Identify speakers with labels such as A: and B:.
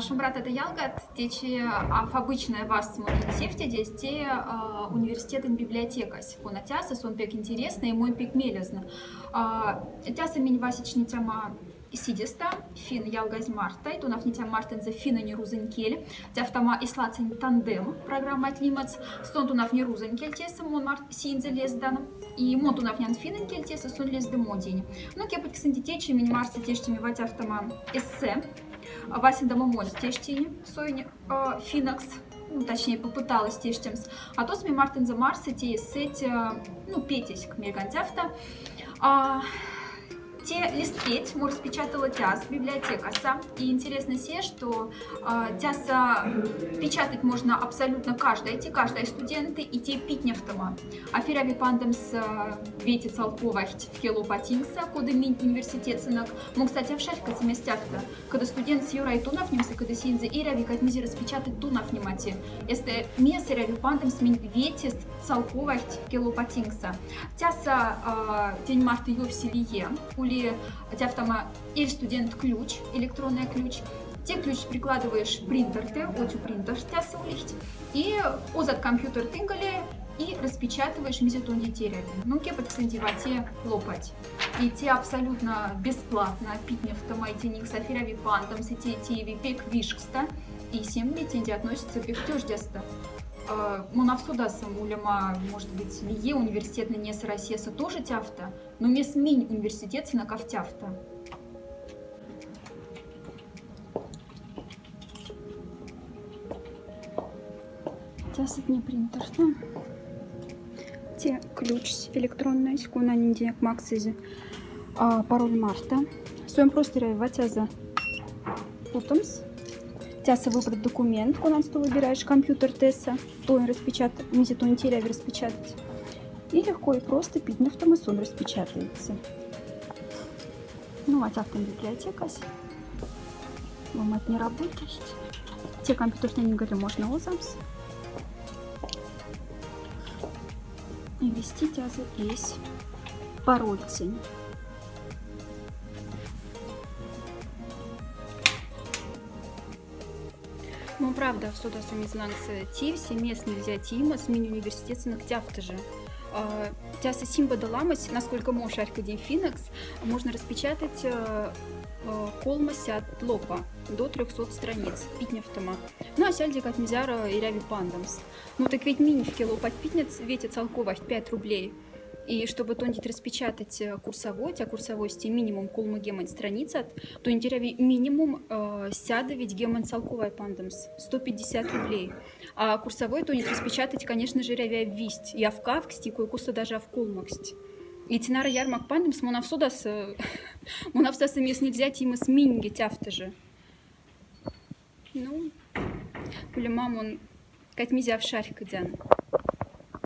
A: Шумбрат это ялгат, течи обычная вас смотрите, здесь те университетен библиотекас. Понатяса, сон пек интересно и мой пек мелезно. Тяса мень васични тема сидеста, фин ялгаз марта, и тунав не тем мартен за фина не рузенкель, тяфтама ислацин тандем, программа отлимац, сон тунав не рузенкель теса, мон март синзе лездан, и мон тунав нян финенкель теса, сон лез демодень. Ну, кепуть ксенти течи, мень марса течтими ватяфтама эссе, Васин домомоль стештини, сойни финакс, ну, точнее попыталась стештимс, а то сми мартин за марса те сеть, ну, петесь к мегантяфта, те листпеть, мы распечатала тяс, библиотека сам. И интересно се, что тяса печатать можно абсолютно каждая, те каждая студенты и те питневтома. Афирави пандем с вети цалковахть в келу патингса, коды минь университет сынок. Мы, кстати, в шарька заместяхта, когда студент с юрой тунов немся, когда синзе ирави, как мизи распечатать тунов немати. Если месарави пандем с минь вети цалковахть в келу патингса. Тяса день марта ее в селие, ули тяфтама или студент ключ, электронный ключ. Те ключ прикладываешь принтер ты, отю принтер тяса улихть, и озад компьютер тынгали и распечатываешь мизетон детерями. Ну, кепать сантивате лопать. И те абсолютно бесплатно питнев тамайте ник сафирави пантом, сети випек вишкста, и 7 лет относится к тёждеста. Монавсудасом улема, может быть, лие университет на нес Россияса тоже тяфта, но мес минь университет на кавтяфта. Тясат не принтер, да? Те ключ электронный, скуна ниндек максизи, пароль марта. Своем просто реватяза потомс. Тяса выбрать документ, куда ты выбираешь компьютер теса, то он распечатает, мизи то интерьер распечатать. И легко и просто питнев там и сон распечатается. Ну, а так там библиотека. Вам это не работает. Те компьютерные игры можно озамс. И ввести тязы есть пароль цень. Ну, правда, что-то сами знанцы ти, все местные взять има, с мини-университет на ктяфта же. Тяса симба даламась, насколько можешь аркадий финакс, можно распечатать колмася от лопа до 300 страниц, питневтома. Ну, а сяльди как мизяра и ряви пандамс. Ну, так ведь мини в кило подпитнец ветит целковать 5 рублей. И чтобы тондить распечатать курсовой, а курсовой минимум колма гемон страница, то интересно минимум сяда ведь гемон целковая пандамс 150 рублей. А курсовой тондить распечатать, конечно же, рявя висть. Я в кавксти, кое-куса даже в колмаксти. И тинара ярмак пандамс монавсудас мест нельзя тима с минги тяфта же. Ну, пулемам он как мизя в шарь кадян.